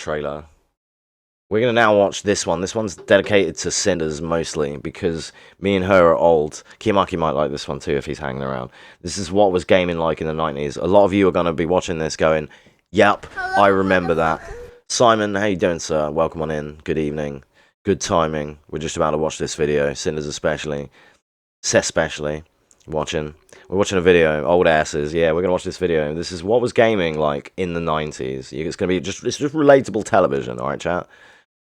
trailer. We're going to now watch this one. This one's dedicated to Cinders mostly because me and her are old. Kimaki might like this one too if he's hanging around. This is what was gaming like in the 90s. A lot of you are going to be watching this going, yep, I remember that. Simon, how you doing, sir? Welcome on in. Good evening. Good timing. We're just about to watch this video. Cinders especially. Especially. Watching. We're watching a video. Old asses. Yeah, we're going to watch this video. This is what was gaming like in the 90s. It's going to be it's just relatable television, alright, chat?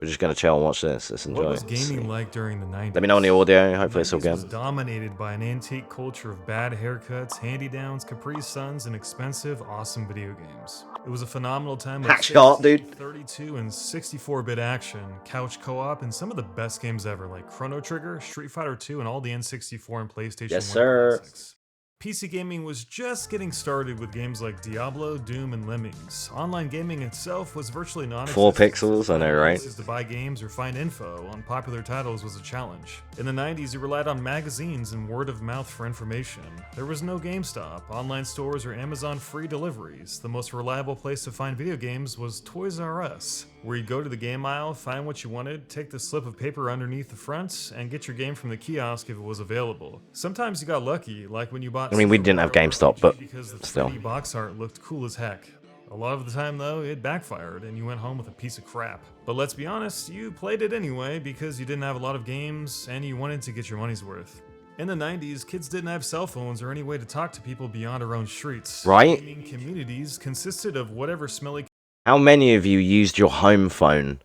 We're just gonna chill and watch this. Let's enjoy. What was gaming like during the 90s? Let me know on the audio. Hopefully it's all good. It was dominated by an antique culture of bad haircuts, hand-me-downs, Capri Suns, and expensive, awesome video games. It was a phenomenal time of Shot, dude. 32 and 64-bit action, couch co-op, and some of the best games ever, like Chrono Trigger, Street Fighter 2, and all the N64 and PlayStation 1 yes, sir. classics. PC gaming was just getting started with games like Diablo, Doom, and Lemmings. Online gaming itself was virtually non-existent. 4 pixels, I know, right? To buy games or find info on popular titles was a challenge. In the 90s, you relied on magazines and word of mouth for information. There was no GameStop, online stores, or Amazon free deliveries. The most reliable place to find video games was Toys R Us, where you'd go to the game aisle, find what you wanted, take the slip of paper underneath the front, and get your game from the kiosk if it was available. Sometimes you got lucky, like when you bought... I mean, we didn't have GameStop, but because the still. 3D box art looked cool as heck. A lot of the time, though, it backfired, and you went home with a piece of crap. But let's be honest, you played it anyway because you didn't have a lot of games, and you wanted to get your money's worth. In the 90s, kids didn't have cell phones or any way to talk to people beyond our own streets. Right? Gaming communities consisted of whatever smelly... How many of you used your home phone?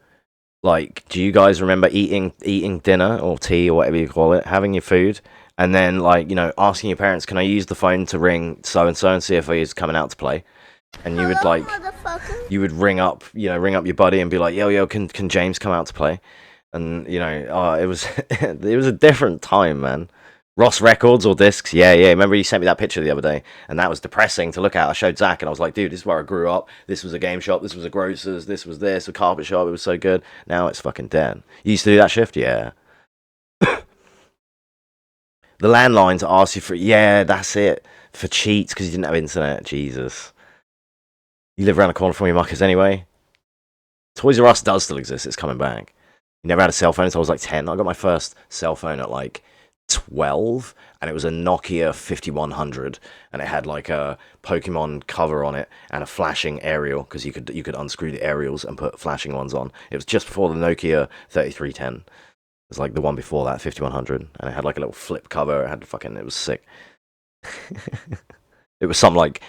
Like, do you guys remember eating dinner or tea or whatever you call it, having your food, and then, like, you know, asking your parents, can I use the phone to ring so-and-so and see if he's coming out to play? And you would, like, you would ring up your buddy and be like, yo, can James come out to play? And, you know, it was it was a different time, man. Ross Records or discs, yeah. Remember you sent me that picture the other day, and that was depressing to look at. I showed Zach, and I was like, dude, this is where I grew up. This was a game shop. This was a grocer's. This was a carpet shop. It was so good. Now it's fucking dead. You used to do that shift, yeah. The landlines asked you for, yeah, that's it, for cheats because you didn't have internet. Jesus. You live around the corner from your muckers anyway. Toys R Us does still exist. It's coming back. You never had a cell phone until I was like 10. I got my first cell phone at like 12, and it was a Nokia 5100, and it had like a Pokemon cover on it and a flashing aerial because you could unscrew the aerials and put flashing ones on. It was just before the Nokia 3310. It was like the one before that, 5100, and it had like a little flip cover. It was sick. It was some like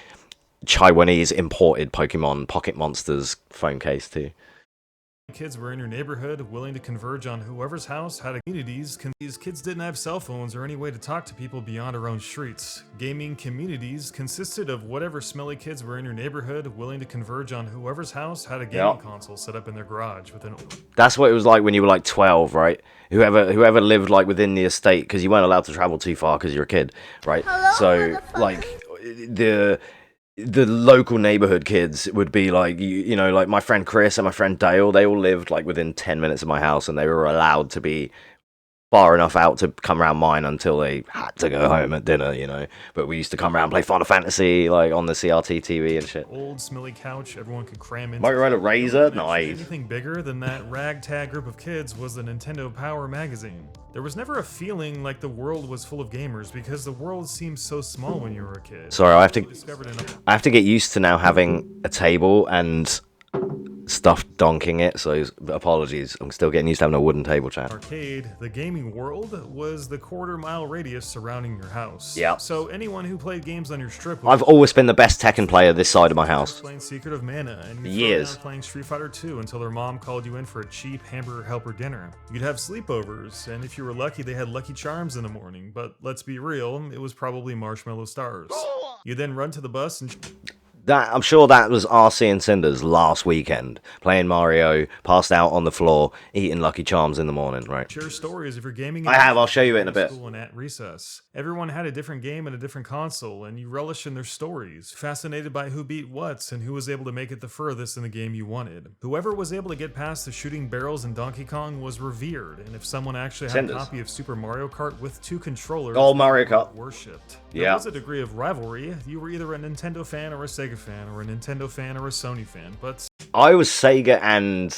Taiwanese imported Pokemon Pocket Monsters phone case too. Kids were in your neighborhood, willing to converge on whoever's house had a communities. These kids didn't have cell phones or any way to talk to people beyond our own streets. Gaming communities consisted of whatever smelly kids were in your neighborhood, willing to converge on whoever's house had a gaming console set up in their garage with an... That's what it was like when you were like 12, right? Whoever lived like within the estate, because you weren't allowed to travel too far because you're a kid, right? Hello, so like the local neighborhood kids would be like, you know, like my friend Chris and my friend Dale, they all lived like within 10 minutes of my house, and they were allowed to be far enough out to come around mine until they had to go home at dinner, you know. But we used to come around and play Final Fantasy like on the CRT TV and shit. Old smelly couch everyone could cram into. Motorola Razr, nice. Anything bigger than that ragtag group of kids was the Nintendo Power magazine. There was never a feeling like the world was full of gamers because the world seemed so small when you were a kid. Sorry, I have to get used to now having a table and stuff donking it, so apologies. I'm still getting used to having a wooden table, chat. Arcade, the gaming world, was the quarter-mile radius surrounding your house. Yeah. So anyone who played games on your strip... I've always been the best Tekken player this side of my house. Playing Secret of Mana, and years. Playing Street Fighter 2 until their mom called you in for a cheap hamburger helper dinner. You'd have sleepovers, and if you were lucky, they had Lucky Charms in the morning. But let's be real, it was probably Marshmallow Stars. You then run to the bus and... I'm sure that was RC and Cinders last weekend, playing Mario, passed out on the floor, eating Lucky Charms in the morning, right? Share stories of your gaming. I'll show you it in a bit. And at recess. Everyone had a different game and a different console, and you relish in their stories, fascinated by who beat what and who was able to make it the furthest in the game you wanted. Whoever was able to get past the shooting barrels in Donkey Kong was revered, and if someone actually had a copy of Super Mario Kart with 2 controllers, Mario Kart, worshipped. Yeah. There was a degree of rivalry. You were either a Nintendo fan or a Sega fan, or a Nintendo fan or a Sony fan, but I was Sega and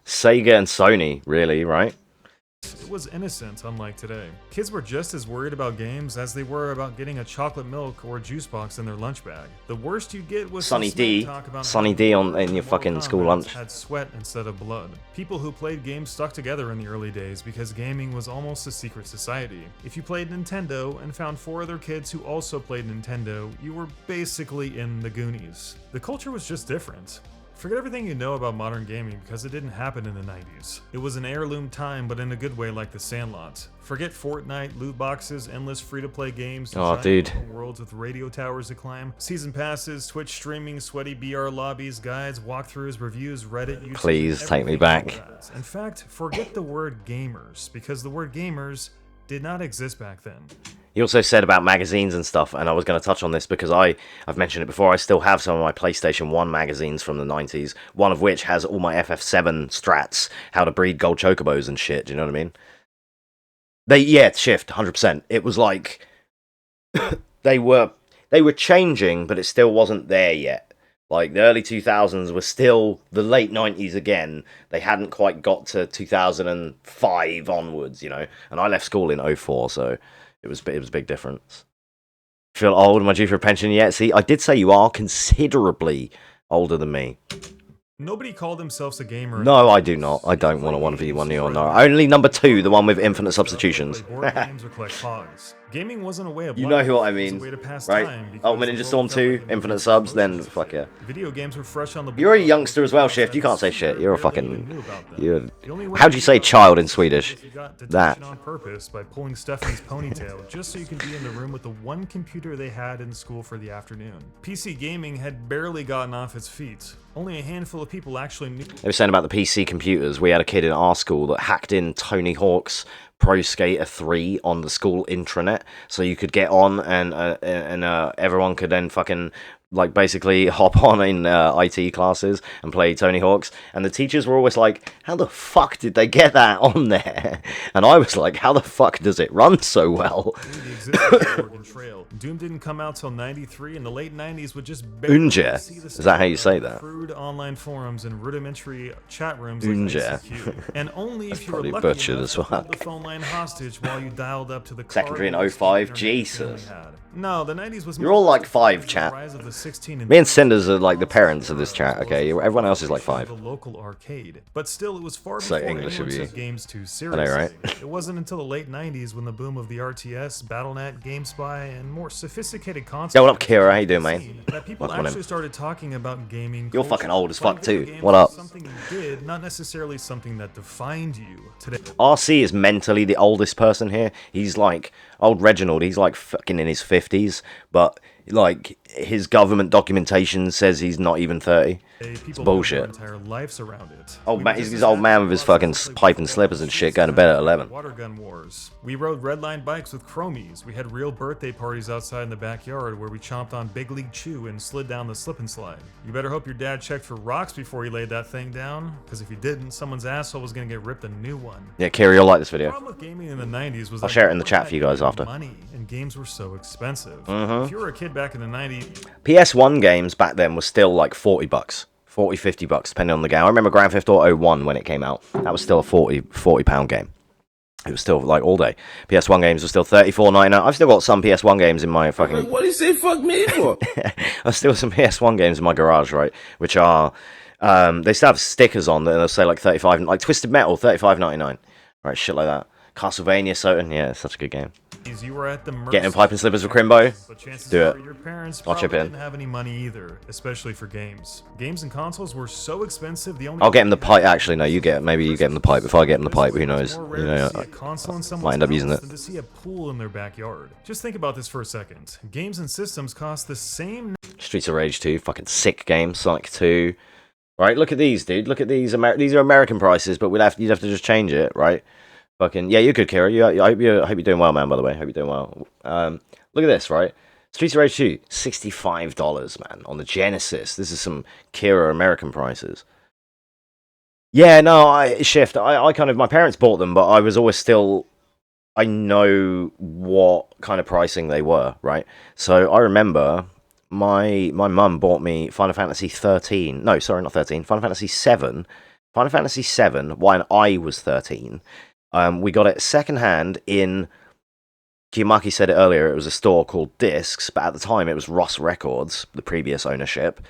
Sony, really, right? It was innocent, unlike today. Kids were just as worried about games as they were about getting a chocolate milk or a juice box in their lunch bag. The worst you'd get was Sonny some smack D, talk about Sonny how D in Mortal your fucking Kombat school lunch. had sweat instead of blood. People who played games stuck together in the early days because gaming was almost a secret society. If you played Nintendo and found 4 other kids who also played Nintendo, you were basically in the Goonies. The culture was just different. Forget everything you know about modern gaming because it didn't happen in the 90s. It was an heirloom time, but in a good way, like the Sandlot. Forget Fortnite, loot boxes, endless free-to-play games, dude, worlds with radio towers to climb, season passes, Twitch streaming, sweaty BR lobbies, guides, walkthroughs, reviews, Reddit, YouTube. Please take me back. In fact, forget the word gamers, because the word gamers did not exist back then. He also said about magazines and stuff, and I was going to touch on this because I've mentioned it before. I still have some of my PlayStation 1 magazines from the 90s, one of which has all my FF7 strats, how to breed gold chocobos and shit, do you know what I mean? Shift, 100%. It was like, they were changing, but it still wasn't there yet. Like, the early 2000s were still the late 90s again. They hadn't quite got to 2005 onwards, you know? And I left school in 04, so it was a big difference. Feel old? Am I due for a pension yet? See, I did say you are considerably older than me. Nobody called themselves a gamer. No, I do not. I don't want to 1v1 you or no. Only number 2, the one with infinite substitutions. Board games or collect pogs. Gaming wasn't a way of you know life, what I it was mean, a way to pass right? time Oh, because Ninja the Storm world felt 2, like it infinite was subs, then emotions fuck yeah. again. Video games were fresh on the You're a board. youngster as well, Shift. You can't say shit. You're a Barely even fucking... knew about them. You're... The only way How'd you to say get child in is Swedish? if you got That. detention on purpose by pulling Stephanie's ponytail just so you could be in the room with the one computer they had in school for the afternoon. PC gaming had barely gotten off its feet. Only a handful of people actually knew. They were saying about the PC computers. We had a kid in our school that hacked in Tony Hawk's Pro Skater 3 on the school intranet, so you could get on and everyone could then fucking like basically hop on in IT classes and play Tony Hawk's, and the teachers were always like, how the fuck did they get that on there? And I was like, how the fuck does it run so well? Doom didn't come out till 93, and the late 90s would just Unja. Is that how you say that? Crude online forums and rudimentary chat rooms Unja. like ICQ. And only if you were Probably lucky butchered enough as to hold fuck. the phone line hostage while you dialed up to the Secondary in card 05, internet Jesus. family had. No, the 90s was You're all like 5, the chat. rise of the 16 Me and Cinders are like the parents of this chat, okay? Everyone else is like The 5. local arcade, but still, it was far So before English anyone of you. took games too I seriously. know, right? It wasn't until the late 90s when the boom of the RTS, BattleNet, GameSpy, and more sophisticated consoles. Yo, what up, Kira? How you doing, mate? That people Welcome in. actually started talking about gaming. You're culture. fucking old as Playing fuck video too. games What was up? Something you did, not necessarily something that defined you. Today, RC is mentally the oldest person here. He's like old Reginald. He's like fucking in his 50s, but like his government documentation says he's not even 30. people bullshit. built their entire lives around it. Old We man, were he's just his as old man active with his as fucking possibly pipe and before slippers the and shit, going to bed at 11. Water gun wars. We rode redline bikes with chromies. We had real birthday parties outside in the backyard where we chomped on Big League Chew and slid down the slip and slide. You better hope your dad checked for rocks before he laid that thing down, because if he didn't, someone's asshole was gonna get ripped a new one. Yeah, Kira, you'll like this The video. problem with gaming in the 90s was I'll that share it in the you chat weren't for you guys that after. money, and games were so expensive. Mhm. If you were a kid back in the 90s, PS1 games back then were still like 40 bucks. 40, 50 bucks, depending on the game. I remember Grand Theft Auto 1 when it came out. That was still a 40 pound game. It was still like all day. PS1 games were still $34.99. I've still got some PS1 games in my fucking... What do you say fuck me for? I've still got some PS1 games in my garage, right? Which are... they still have stickers on that. They'll say like 35... Like Twisted Metal, $35.99. Right, shit like that. Castlevania, Soten. Yeah, it's such a good game. you were at the mercy Getting in pipe and slippers with Crimbo. But chances Do it. are your parents I'll probably chip in. didn't have any money either, especially for games. Games and consoles were so expensive. The only I'll get him the pipe. Actually, no, you get it. Maybe you get him the pipe. If I get him the pipe, who knows? More You rare know, to see a console in might someone's end up using house it. than to see a pool in their backyard. Just think about this for a second. Games and systems cost the same. Streets of Rage 2, fucking sick game. Sonic 2. Right, look at these, dude. Look at these. These are American prices, but you'd have to just change it, right? Fucking yeah, you're good, Kira. I hope you're doing well, man. By the way, hope you're doing well. Look at this, right? Streets of Rage 2, $65, man, on the Genesis. This is some Kira American prices. Yeah, no, I kind of, my parents bought them, but I was always still, I know what kind of pricing they were, right? So I remember my mum bought me Final Fantasy 13. No, sorry, not 13. Final Fantasy 7. Final Fantasy 7 when I was 13. We got it secondhand in. Kiyomaki said it earlier. It was a store called Discs, but at the time it was Ross Records, the previous ownership.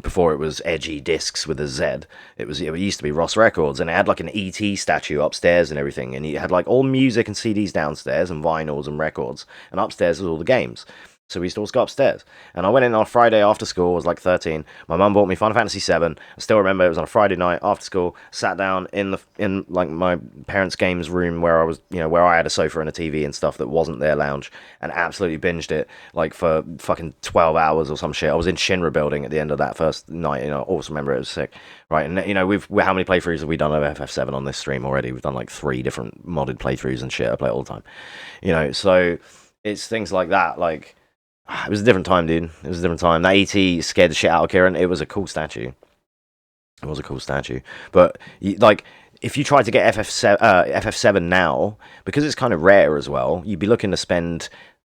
Before it was Edgy Discs with a Z, it used to be Ross Records, and it had like an ET statue upstairs and everything, and it had like all music and CDs downstairs and vinyls and records, and upstairs was all the games. So we used to always go upstairs. And I went in on a Friday after school, I was like 13. My mum bought me Final Fantasy 7. I still remember it was on a Friday night after school, sat down in like my parents' games room where I was, where I had a sofa and a TV and stuff that wasn't their lounge, and absolutely binged it like for fucking 12 hours or some shit. I was in Shinra building at the end of that first night, I also remember it was sick. Right, and how many playthroughs have we done of FF7 on this stream already? We've done like 3 different modded playthroughs and shit. I play it all the time. So it's things like that, like. It was a different time, dude. It was a different time. That ET scared the shit out of Kieran. It was a cool statue. It was a cool statue. But, if you tried to get FF7 now, because it's kind of rare as well, you'd be looking to spend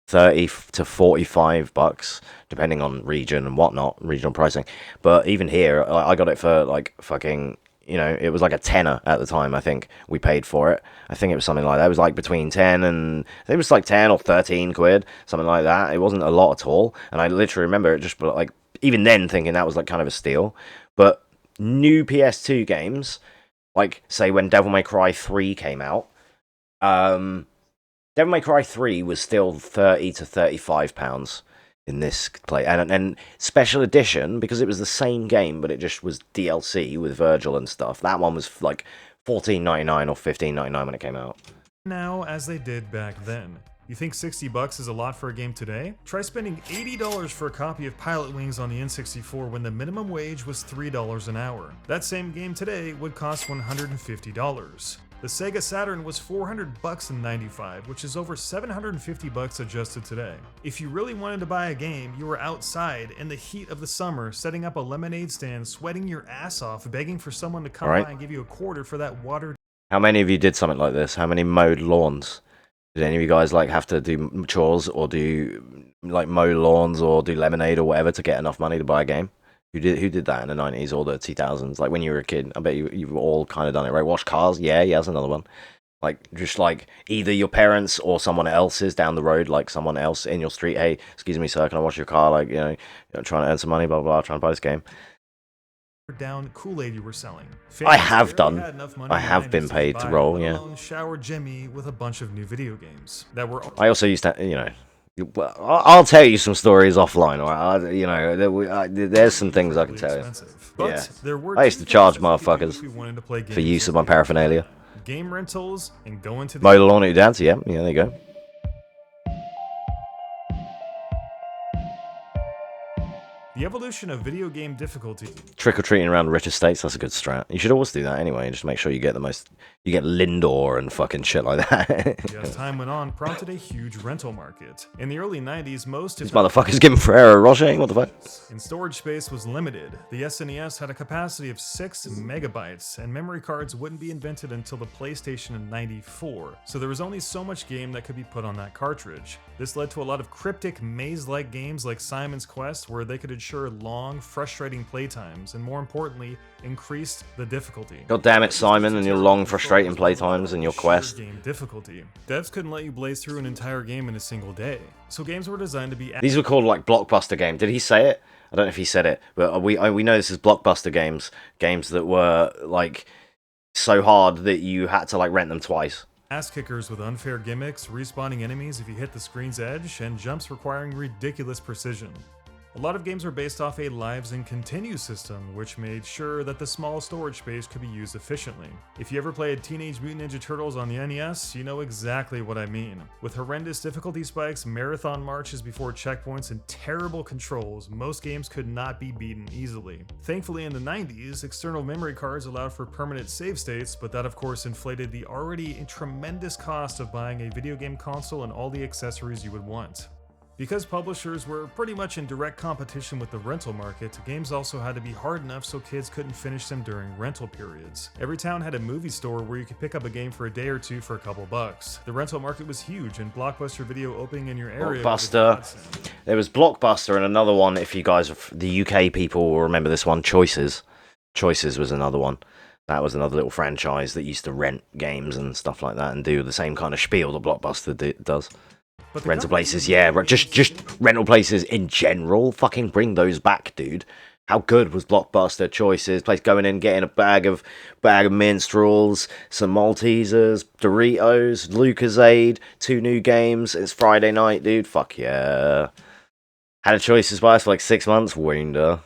30 to 45 bucks, depending on region and whatnot, regional pricing. But even here, I got it for, like, fucking... it was like a tenner at the time, I think, we paid for it. I think it was something like that. It was like between 10 and... I think it was like 10 or 13 quid, something like that. It wasn't a lot at all. And I literally remember it just, like, even then thinking that was, like, kind of a steal. But new PS2 games, like, say, when Devil May Cry 3 came out, Devil May Cry 3 was still 30 to 35 pounds. In this play, and special edition, because it was the same game but it just was DLC with Virgil and stuff, that one was like $14.99 or $15.99 when it came out. Now, as they did back then. You think 60 bucks is a lot for a game today? Try spending $80 for a copy of Pilot Wings on the N64 when the minimum wage was $3 an hour. That same game today would cost $150. The Sega Saturn was 400 bucks in '95, which is over 750 bucks adjusted today. If you really wanted to buy a game, you were outside in the heat of the summer, setting up a lemonade stand, sweating your ass off, begging for someone to come by and give you a quarter for that water. How many of you did something like this? How many mowed lawns? Did any of you guys like have to do chores or do like mow lawns or do lemonade or whatever to get enough money to buy a game? Who did that in the 90s or the 2000s? Like when you were a kid, I bet you've all kind of done it, right? Wash cars, yeah, that's another one. Like just like either your parents or someone else's down the road, like someone else in your street. Hey, excuse me, sir, can I wash your car? Like trying to earn some money, blah blah blah, trying to buy this game. Down Kool-Aid you were selling. I have done. I have been paid to roll, yeah. Shower Jimmy with a bunch of new video games that were. I also used to, well, I'll tell you some stories offline, or there's some things I can tell you. Yeah, I used to charge motherfuckers for use of my paraphernalia. Game rentals and going to the mow the lawn at your dad's. Yeah, there you go. The evolution of video game difficulty. Trick-or-treating around rich estates, that's a good strat. You should always do that anyway, just make sure you get you get Lindor and fucking shit like that. As time went on, prompted a huge rental market. In the early 90s, most... These motherfuckers giving Ferrero Rocher, what the fuck? And storage space was limited. The SNES had a capacity of 6 megabytes, and memory cards wouldn't be invented until the PlayStation in '94, so there was only so much game that could be put on that cartridge. This led to a lot of cryptic, maze-like games like Simon's Quest, where they could ensure long, frustrating playtimes, and more importantly, increased the difficulty. God damn it, Simon, and your long, frustrating playtimes and your quest. Game difficulty. Devs couldn't let you blaze through an entire game in a single day, so games were designed to be... These were called like blockbuster games. Did he say it? I don't know if he said it, but we know this is blockbuster games that were like so hard that you had to like rent them twice. Ass kickers with unfair gimmicks, respawning enemies if you hit the screen's edge, and jumps requiring ridiculous precision. A lot of games were based off a lives and continue system, which made sure that the small storage space could be used efficiently. If you ever played Teenage Mutant Ninja Turtles on the NES, you know exactly what I mean. With horrendous difficulty spikes, marathon marches before checkpoints, and terrible controls, most games could not be beaten easily. Thankfully in the 90s, external memory cards allowed for permanent save states, but that of course inflated the already tremendous cost of buying a video game console and all the accessories you would want. Because publishers were pretty much in direct competition with the rental market, games also had to be hard enough so kids couldn't finish them during rental periods. Every town had a movie store where you could pick up a game for a day or two for a couple bucks. The rental market was huge, and Blockbuster Video opening in your area was a Blockbuster. godsend. There was Blockbuster and another one, if you guys, the UK people will remember this one, Choices. Choices was another one. That was another little franchise that used to rent games and stuff like that and do the same kind of spiel that Blockbuster does. But the Rental company- places, yeah, just rental places in general. Fucking bring those back, dude. How good was Blockbuster? Choices, place going in, getting a bag of minstrels, some Maltesers, Doritos, Lucasade, 2 new games. It's Friday night, dude. Fuck yeah. Had a Choices buy for like 6 months. Wonder.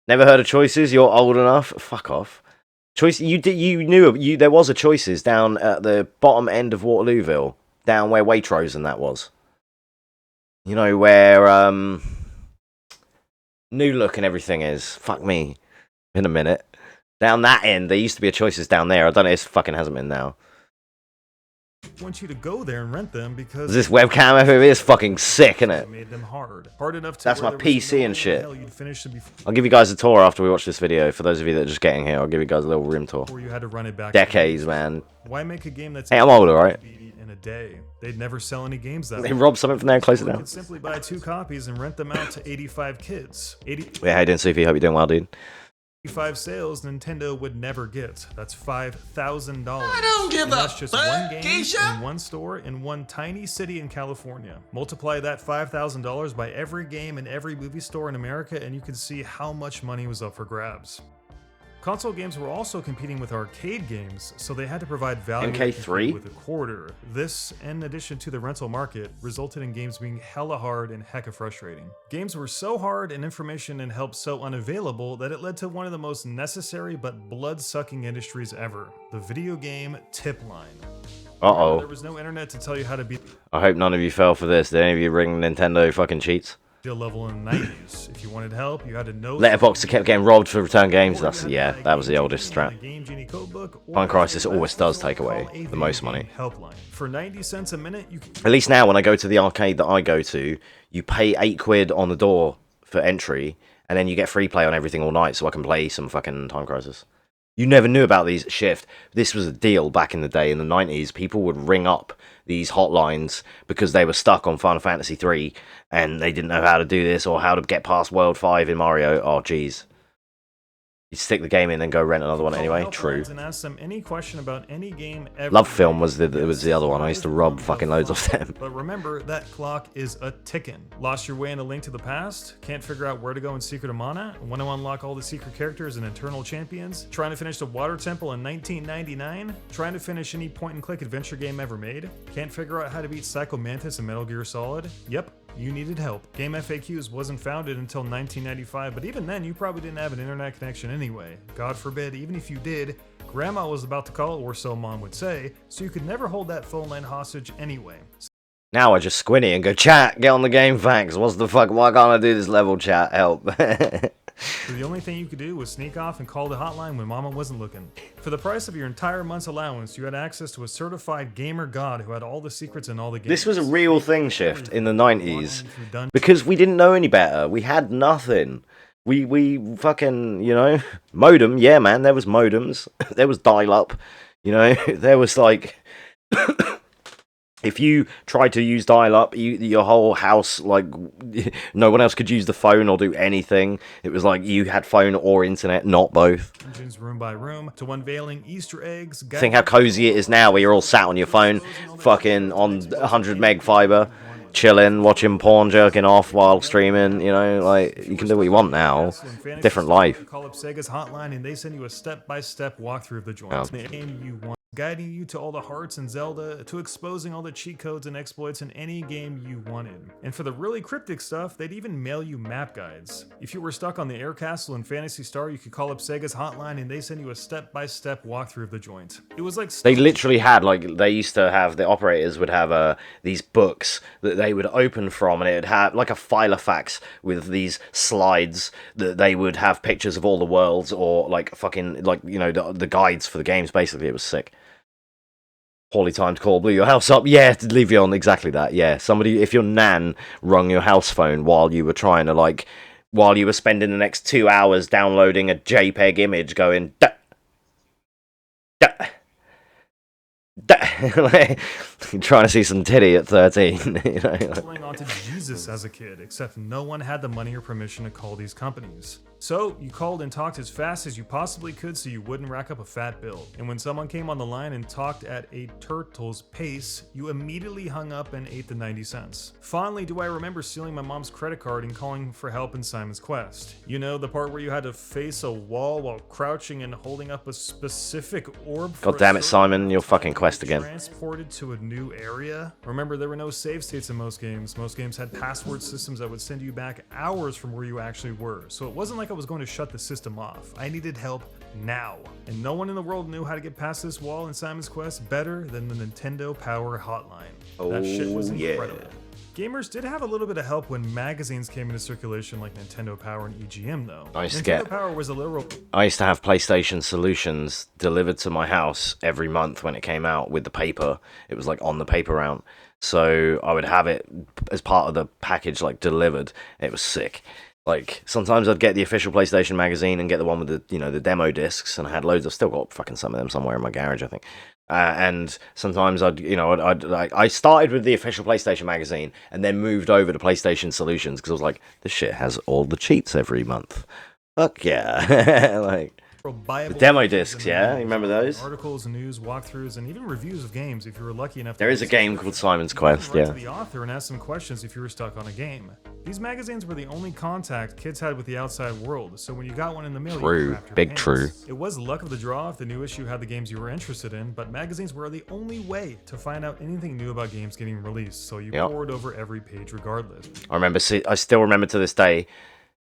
Never heard of Choices? You're old enough. Fuck off. Choice, you knew there was a Choices down at the bottom end of Waterlooville, down where Waitrose and that was. You know where New Look and everything is. Fuck me. In a minute. Down that end, there used to be a Choices down there. I don't know if it fucking hasn't been now. want you to go there and rent them because Is this webcam over here? It's fucking sick, isn't it? made them hard enough to That's where my there was PC no and shit. hell you'd finish them I'll give you guys a tour after we watch this video. For those of you that are just getting here, I'll give you guys a little room tour. before you had to run it back. Decades, man. Why make a game that's Hey, I'm old, alright? in a day? They'd never sell any games that They way. robbed something from there and closed it You down. could simply buy 2 copies and rent them out to 85 kids. Yeah, how you doing, Sufi? Hope you're doing well, dude. 85 sales Nintendo would never get. That's $5,000. I don't give That's a just fuck, one game Keisha. in one store in one tiny city in California. Multiply that $5,000 by every game in every movie store in America, and you can see how much money was up for grabs. Console games were also competing with arcade games, so they had to provide value to MK3? compete with a quarter. This, in addition to the rental market, resulted in games being hella hard and hecka frustrating. Games were so hard and information and help so unavailable that it led to one of the most necessary but blood-sucking industries ever, the video game tip line. There Uh-oh. was no internet to tell you how to beat I hope none of you fell for this. Did any of you ring Nintendo fucking cheats? the level in the 90s. If you wanted help, you had to know... Letterboxd kept getting robbed for return games. That's, yeah, that was the oldest strat. Time Crisis always does take away the most money. Helpline. For 90 cents a minute, you can... At least now, when I go to the arcade that I go to, you pay £8 on the door for entry, and then you get free play on everything all night, so I can play some fucking Time Crisis. You never knew about these shift. This was a deal back in the day in the 90s. People would ring up these hotlines because they were stuck on Final Fantasy 3 and they didn't know how to do this or how to get past World 5 in Mario. Oh, jeez. You stick the game in and go rent another one anyway. True. And ask them any question about any game ever Love Film made. was the other one. I used to rob fucking loads of them. But remember, that clock is a ticking. Lost your way in A Link to the Past? Can't figure out where to go in Secret of Mana? Want to unlock all the secret characters and internal champions? Trying to finish the Water Temple in 1999? Trying to finish any point-and-click adventure game ever made? Can't figure out how to beat Psycho Mantis in Metal Gear Solid? Yep. You needed help. Game FAQs wasn't founded until 1995, but even then you probably didn't have an internet connection anyway. God forbid, even if you did, Grandma was about to call, or so Mom would say, so you could never hold that phone line hostage anyway. Now I just squinty and go, chat, get on the game, thanks. What's the fuck? Why can't I do this level, chat? Help. So the only thing you could do was sneak off and call the hotline when Mama wasn't looking. For the price of your entire month's allowance, you had access to a certified gamer god who had all the secrets in all the games. This was a real thing, Shift, in the 90s. Because we didn't know any better. We had nothing. We fucking, you know, modem, yeah, man, there was modems. There was dial-up, you know, there was like... If you tried to use dial-up, your whole house, like, no one else could use the phone or do anything. It was like you had phone or internet, not both. Dungeons room by room, to unveiling Easter eggs. Think how cozy it is now where you're all sat on your phone, fucking on 100 meg fiber, chilling, watching porn, jerking off while streaming, you know, like, you can do what you want now. Different life. Call up Sega's hotline and they send you a step-by-step walkthrough of the joint. The game you want. Guiding you to all the hearts in Zelda, to exposing all the cheat codes and exploits in any game you wanted. And for the really cryptic stuff, they'd even mail you map guides. If you were stuck on the Air Castle in Phantasy Star, you could call up Sega's hotline and they send you a step-by-step walkthrough of the joint. It was like... They literally had, like, they used to have, the operators would have these books that they would open from, and it would have, like, a filofax with these slides that they would have pictures of all the worlds, or, like, fucking, like, you know, the guides for the games, basically. It was sick. Poorly timed call blew your house up. Yeah, to leave you on exactly that. Yeah, somebody, if your nan rung your house phone while you were trying to while you were spending the next 2 hours downloading a JPEG image, going da, da, like, trying to see some titty at 13. You know, Holding on to Jesus as a kid, except no one had the money or permission to call these companies. So you called and talked as fast as you possibly could so you wouldn't rack up a fat bill. And when someone came on the line and talked at a turtle's pace, you immediately hung up and ate the 90 cents. Fondly do I remember stealing my mom's credit card and calling for help in Simon's Quest. You know, the part where you had to face a wall while crouching and holding up a specific orb for God damn it, Simon, your fucking quest again. Transported to a new area. Remember, there were no save states in most games. Most games had password systems that would send you back hours from where you actually were. So it wasn't like I was going to shut the system off. I needed help now. And no one in the world knew how to get past this wall in Simon's Quest better than the Nintendo Power Hotline. That shit was incredible. Yeah. Gamers did have a little bit of help when magazines came into circulation like Nintendo Power and EGM though. I used to Nintendo get- Power was a literal... I used to have PlayStation Solutions delivered to my house every month when it came out with the paper. It was like on the paper route. So I would have it as part of the package, like delivered. It was sick. Like sometimes I'd get the official PlayStation magazine and get the one with the, you know, the demo discs, and I had loads. I've still got fucking some of them somewhere in my garage, I think. And sometimes I started with the official PlayStation magazine and then moved over to PlayStation Solutions because I was like, this shit has all the cheats every month. Fuck yeah. Like, the demo discs, yeah? You remember those? Articles, news, walkthroughs, and even reviews of games if you were lucky enough to... There is a game called Simon's Quest, write yeah. to the author and ask some questions if you were stuck on a game. These magazines were the only contact kids had with the outside world, so when you got one in the mail, True. you wrapped your Big hands. true. It was luck of the draw if the new issue had the games you were interested in, but magazines were the only way to find out anything new about games getting released, so you Yep. pored over every page regardless. I still remember to this day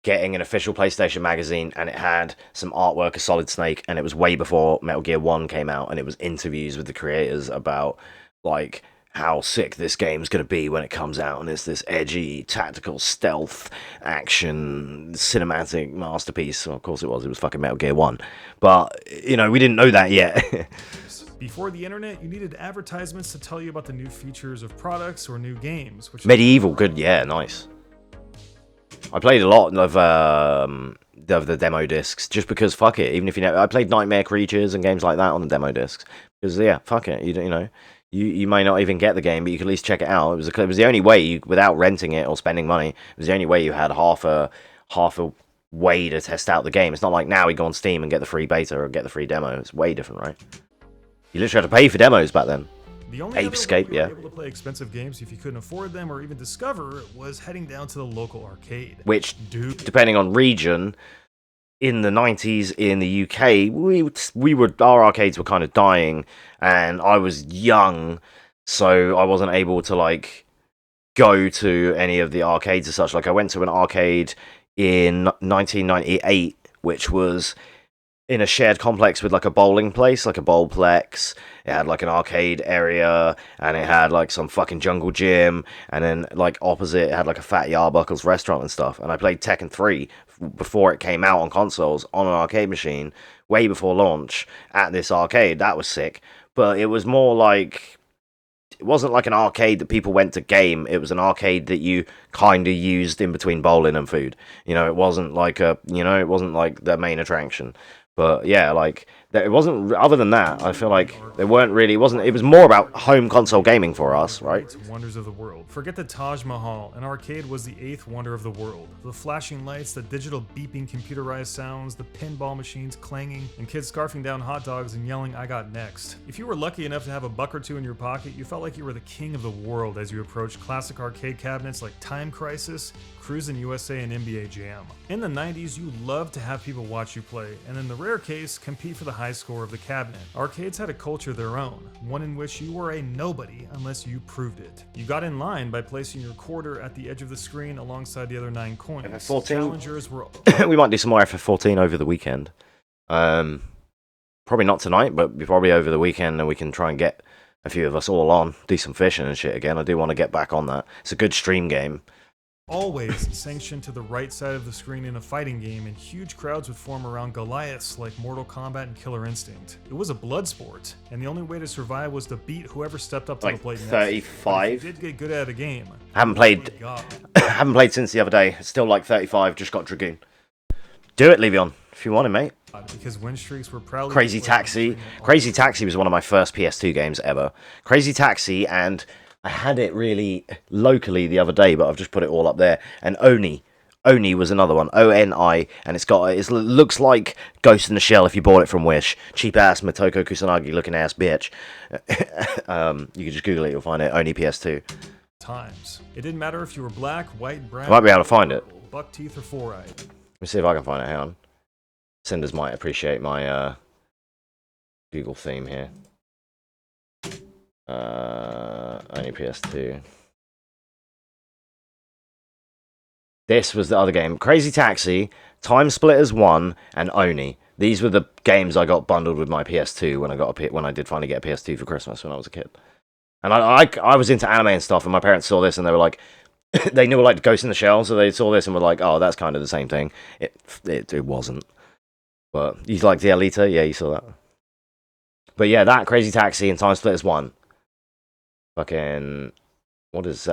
getting an official PlayStation magazine, and it had some artwork of Solid Snake, and it was way before Metal Gear 1 came out, and it was interviews with the creators about like how sick this game's going to be when it comes out, and it's this edgy tactical stealth action cinematic masterpiece. Well, of course it was fucking Metal Gear 1, but you know, we didn't know that yet. Before the internet, you needed advertisements to tell you about the new features of products or new games, which Medieval, good, yeah, nice. I played a lot of the demo discs just because fuck it. Even if you know, I played Nightmare Creatures and games like that on the demo discs because yeah, fuck it. You know, you may not even get the game, but you could at least check it out. It was the only way you, without renting it or spending money, it was the only way you had half a way to test out the game. It's not like now we go on Steam and get the free beta or get the free demo. It's way different, right? You literally had to pay for demos back then. The only other Apescape, way you were yeah. able to play expensive games if you couldn't afford them or even discover was heading down to the local arcade. Which, Dude, depending on region, in the 90s in the UK, our arcades were kind of dying, and I was young, so I wasn't able to like go to any of the arcades as such. Like I went to an arcade in 1998, which was in a shared complex with like a bowling place, like a bowlplex. It had like an arcade area, and it had like some fucking jungle gym, and then like opposite it had like a Fat Yarbuckles restaurant and stuff. And I played Tekken 3 before it came out on consoles on an arcade machine, way before launch at this arcade. That was sick. But it was more like, it wasn't like an arcade that people went to game. It was an arcade that you kind of used in between bowling and food. You know, it wasn't like the main attraction. But yeah, like it wasn't. Other than that, I feel like they weren't really. It was more about home console gaming for us, right? Wonders of the world. Forget the Taj Mahal. An arcade was the eighth wonder of the world. The flashing lights, the digital beeping computerized sounds, the pinball machines clanging, and kids scarfing down hot dogs and yelling, "I got next." If you were lucky enough to have a buck or two in your pocket, you felt like you were the king of the world as you approached classic arcade cabinets like Time Crisis, Cruisin' USA, and NBA Jam. In the 90s, you loved to have people watch you play, and in the rare case, compete for the high score of the cabinet. Arcades had a culture of their own, one in which you were a nobody unless you proved it. You got in line by placing your quarter at the edge of the screen alongside the other 9 coins. FF14. Challengers were... We might do some more FF14 over the weekend. Probably not tonight, but probably over the weekend, and we can try and get a few of us all on, do some fishing and shit again. I do want to get back on that. It's a good stream game. always sanctioned to the right side of the screen in a fighting game, and huge crowds would form around Goliaths like Mortal Kombat and Killer Instinct. It was a blood sport, and the only way to survive was to beat whoever stepped up to Like the plate next. 35. If you did get good at a game. Haven't played. Haven't played since the other day. Still like 35. Just got Dragoon. Do it, Levion, if you want it, mate. Because win streaks were proudly Crazy Taxi. Crazy Taxi was one of my first PS2 games ever. Crazy Taxi, and I had it really locally the other day, but I've just put it all up there. And Oni. Oni was another one. Oni, and it looks like Ghost in the Shell if you bought it from Wish. Cheap ass Motoko Kusanagi looking ass bitch. You can just Google it, you'll find it. Oni PS2. Times. It didn't matter if you were black, white, brown, I might be able to find it. buck teeth, or four-eyed. Let me see if I can find it. Hang on. Cinders might appreciate my Google theme here. Only PS2. This was the other game. Crazy Taxi, Time Splitters 1, and Oni. These were the games I got bundled with my PS2 when I did finally get a PS2 for Christmas when I was a kid. And I was into anime and stuff, and my parents saw this and they were like, they knew I liked Ghost in the Shell, so they saw this and were like, oh, that's kind of the same thing. It wasn't. But you like the Alita? Yeah, you saw that. But yeah, that Crazy Taxi and Time Splitters 1. Fucking what is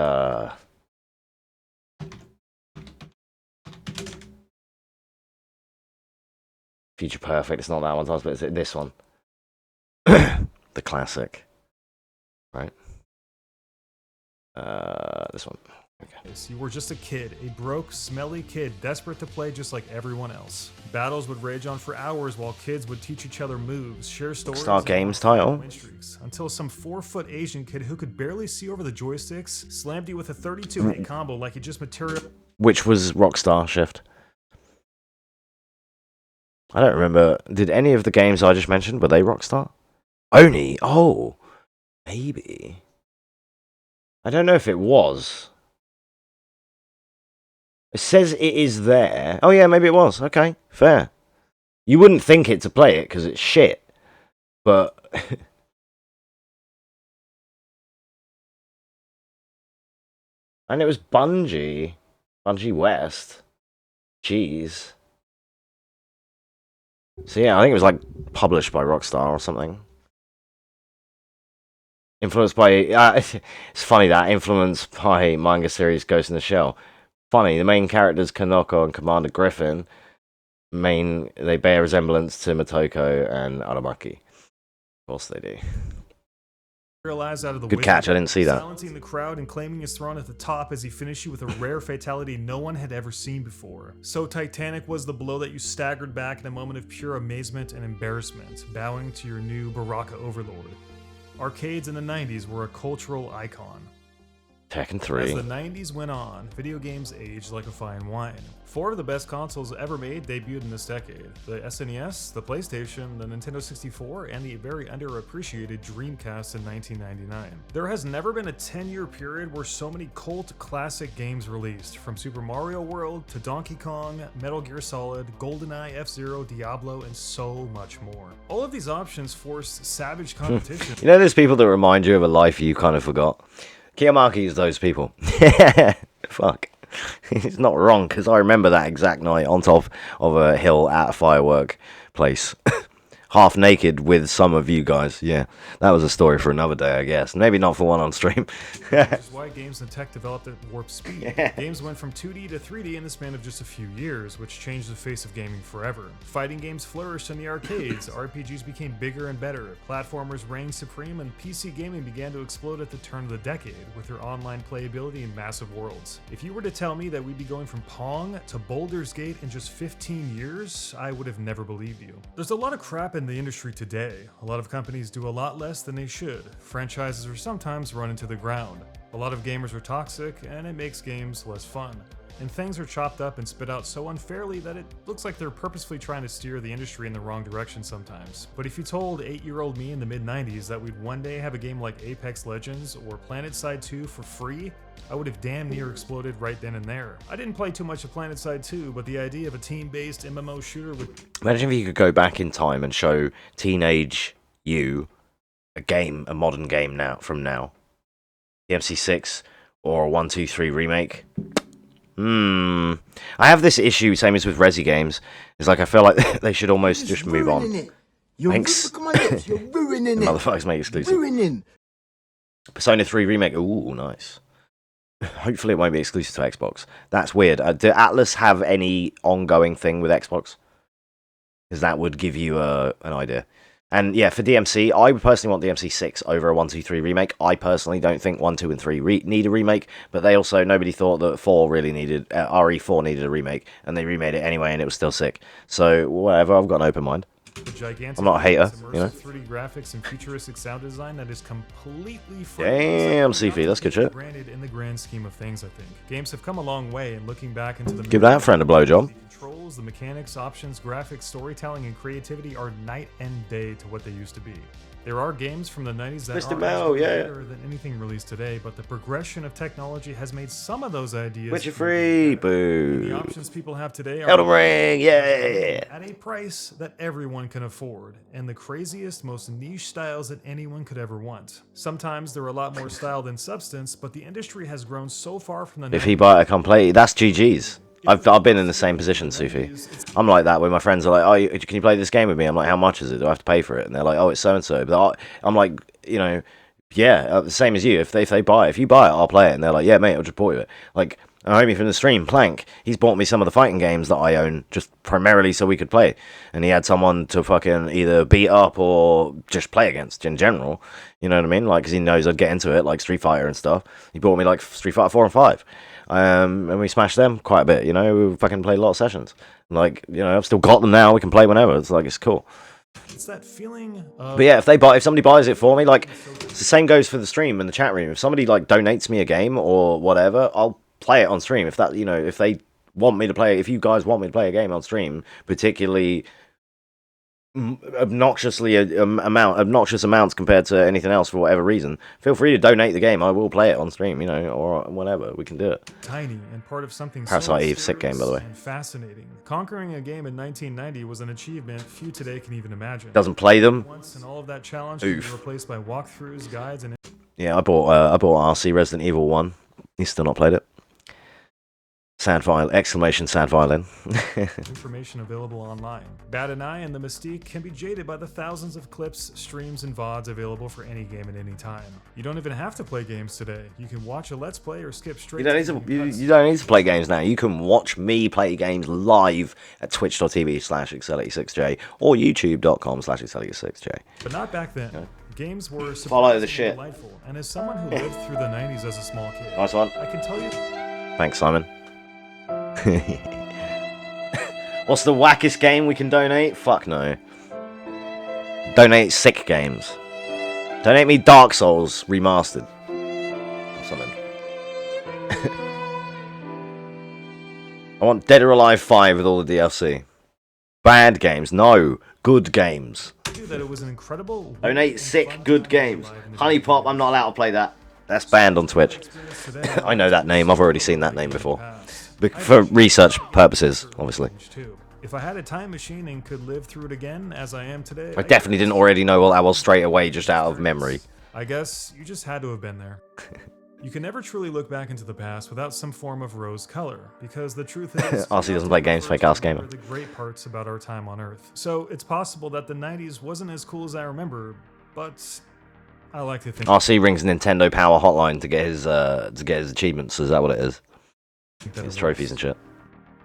Future Perfect? It's not that one, Time Splitters, it's this one. The classic. Right? This one. Okay. You were just a kid, a broke, smelly kid, desperate to play just like everyone else. Battles would rage on for hours while kids would teach each other moves, share stories, Star Games title. Win streaks, until some 4-foot Asian kid who could barely see over the joysticks slammed you with a 32-hit combo like he just material. Which was Rockstar Shift. I don't remember. Did any of the games I just mentioned, were they Rockstar? Oni? Oh, maybe. I don't know if it was. It says it is there. Oh yeah, maybe it was. Okay, fair. You wouldn't think it to play it because it's shit, but and it was Bungie West. Jeez. So yeah, I think it was like published by Rockstar or something. Influenced by it's funny that influenced by manga series Ghost in the Shell. Funny, the main characters Kanoko and Commander Griffin, they bear resemblance to Motoko and Aramaki. Of course they do. Out of the Good catch, I didn't see that. Silencing the crowd and claiming his throne at the top as he finished you with a rare fatality no one had ever seen before. So titanic was the blow that you staggered back in a moment of pure amazement and embarrassment, bowing to your new Baraka overlord. Arcades in the 90s were a cultural icon. Tekken 3. As the 90s went on, video games aged like a fine wine. 4 of the best consoles ever made debuted in this decade. The SNES, the PlayStation, the Nintendo 64, and the very underappreciated Dreamcast in 1999. There has never been a 10-year period where so many cult classic games released, from Super Mario World to Donkey Kong, Metal Gear Solid, GoldenEye, F-Zero, Diablo, and so much more. All of these options forced savage competition. You know there's people that remind you of a life you kind of forgot? Kiyomaki is those people. Fuck. He's not wrong, because I remember that exact night on top of a hill at a firework place. Half naked with some of you guys. Yeah, that was a story for another day, I guess. Maybe not for one on stream. Which is why games and tech developed at warp speed. Games went from 2D to 3D in the span of just a few years, which changed the face of gaming forever. Fighting games flourished in the arcades, RPGs became bigger and better, platformers reigned supreme, and PC gaming began to explode at the turn of the decade, with their online playability and massive worlds. If you were to tell me that we'd be going from Pong to Baldur's Gate in just 15 years, I would have never believed you. There's a lot of crap in the industry today. A lot of companies do a lot less than they should. Franchises are sometimes run into the ground. A lot of gamers are toxic, and it makes games less fun. And things are chopped up and spit out so unfairly that it looks like they're purposefully trying to steer the industry in the wrong direction sometimes. But if you told 8-year-old me in the mid-90s that we'd one day have a game like Apex Legends or PlanetSide 2 for free, I would have damn near exploded right then and there. I didn't play too much of PlanetSide 2, but the idea of a team-based MMO shooter with... Imagine if you could go back in time and show teenage you a modern game now, from now. The MC6 or a 1, 2, 3 remake. I have this issue, same as with Resi games. It's like I feel like they should almost just move on. Thanks. You're ruining it. Motherfuckers make exclusive. Ruining. Persona 3 remake. Ooh, nice. Hopefully it won't be exclusive to Xbox. That's weird. Do Atlas have any ongoing thing with Xbox? Because that would give you an idea. And yeah, for DMC, I personally want DMC 6 over a 1, 2, 3 remake. I personally don't think 1, 2, and 3 need a remake, but they also, nobody thought that 4 really needed, RE4 needed a remake, and they remade it anyway, and it was still sick. So, whatever, I've got an open mind. I'm not a hater, you know. 3D graphics and futuristic sound design that is completely Damn, Sifi, that's good shit. Granted, in the grand scheme of things, I think games have come a long way. And looking back into the Give that friend a blowjob. The controls, the mechanics, options, graphics, storytelling, and creativity are night and day to what they used to be. There are games from the 90s that Mr. are Bell, better than anything released today, but the progression of technology has made some of those ideas Witcher free, and boo. the options people have today are Elden Ring, yeah. at a price that everyone can afford, and the craziest, most niche styles that anyone could ever want. Sometimes they're a lot more style than substance, but the industry has grown so far from the If he buy it completely, that's GG's. I've been in the same position, Sufi. I'm like that when my friends are like, "Oh, can you play this game with me?" I'm like, "How much is it? Do I have to pay for it?" And they're like, "Oh, it's so and so." But I'm like, you know, yeah, the same as you. If you buy it, I'll play it. And they're like, "Yeah, mate, I'll just bought you it." Like a homie from the stream, Plank, he's bought me some of the fighting games that I own just primarily so we could play. And he had someone to fucking either beat up or just play against in general. You know what I mean? Like, because he knows I'd get into it, like Street Fighter and stuff. He bought me like Street Fighter 4 and 5. And we smashed them quite a bit, you know. We fucking played a lot of sessions. Like, you know, I've still got them now. We can play whenever. It's like, it's cool. It's that feeling of... But yeah, if somebody buys it for me, like, it's the same goes for the stream and the chat room. If somebody like donates me a game or whatever, I'll play it on stream. If that, you know, if they want me to play, if you guys want me to play a game on stream, particularly obnoxious amounts compared to anything else for whatever reason, feel free to donate the game. I will play it on stream, you know, or whatever. We can do it. Tiny and part of something Parasite Eve, sick game, by the way. Fascinating. Conquering a game in 1990 was an achievement few today can even imagine. Doesn't play them. Once and all of that challenge can be replaced by walkthroughs, guides, and... Yeah, I bought RC Resident Evil 1. He's still not played it. Sad violin! Exclamation! Sad violin. Information available online. Bat and I and the mystique can be jaded by the thousands of clips, streams, and VODs available for any game at any time. You don't even have to play games today. You can watch a Let's Play or skip straight. You don't need to play games now. You can watch me play games live at twitch.tv/Excel86J or YouTube.com/Excel86J. But not back then. Okay. Games were Follow the shit. delightful, and as someone who lived through the 90s as a small kid, Nice one. I can tell you... Thanks, Simon. What's the wackest game we can donate? Fuck no. Donate sick games. Donate me Dark Souls Remastered. Or something. I want Dead or Alive 5 with all the DLC. Bad games. No. Good games. that it was an incredible... Donate sick, good games. Honey Pop, I'm not allowed to play that. That's banned on Twitch. I know that name. I've already seen that name before. For research purposes, obviously. If I had a time machine and could live through it again as I am today... I definitely didn't already know what that was straight away, just out of memory. I guess you just had to have been there. You can never truly look back into the past without some form of rose color, because the truth is... RC doesn't play games, fake ass gamer. ...the great parts about our time on Earth. So it's possible that the 90s wasn't as cool as I remember, but... I like to think... RC rings Nintendo Power Hotline to get his achievements, is that what it is? His trophies and shit.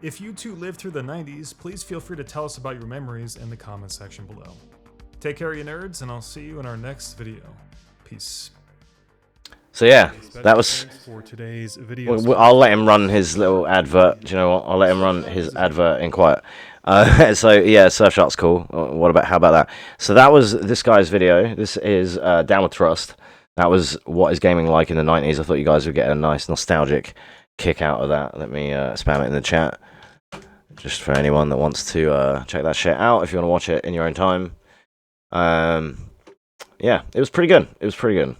If you too lived through the 90s, please feel free to tell us about your memories in the comment section below. Take care, you nerds, and I'll see you in our next video. Peace. So yeah, that was... For today's video. I'll let him run his little advert. Do you know what? I'll let him run his advert in quiet. So yeah, Surfshark's cool. How about that? So that was this guy's video. This is Down with Trust. That was what is gaming like in the 90s. I thought you guys would get a nice nostalgic kick out of that. Let me spam it in the chat. Just for anyone that wants to check that shit out, if you want to watch it in your own time. Yeah, it was pretty good. It was pretty good.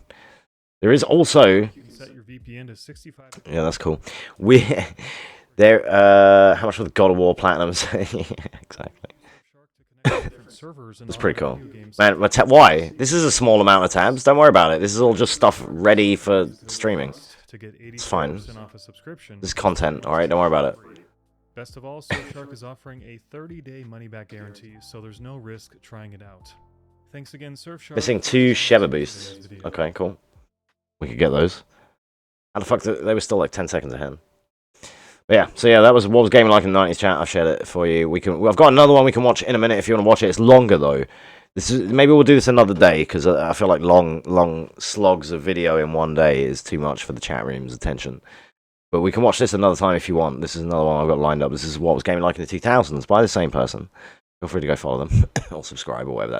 There is also... You can set your VPN to 65. Yeah, that's cool. There, how much for the God of War Platinums? Yeah, exactly. It's pretty cool. Man, why? This is a small amount of tabs. Don't worry about it. This is all just stuff ready for streaming. to get 80% It's fine. off a subscription. This is content, alright? Don't worry about it. Best of all, Surfshark is offering a 30-day money-back guarantee, so there's no risk trying it out. Thanks again, Surfshark. Missing 2 Sheva boosts. Okay, cool. We could get those. How the fuck, they were still like 10 seconds ahead. But yeah, so yeah, that was what was gaming like in the 90s chat. I've shared it for you. I've got another one we can watch in a minute if you want to watch it. It's longer though. Maybe we'll do this another day because I feel like long slogs of video in one day is too much for the chat room's attention. But we can watch this another time if you want. This is another one I've got lined up. This is what was gaming like in the 2000s by the same person. Feel free to go follow them or subscribe or whatever that shit.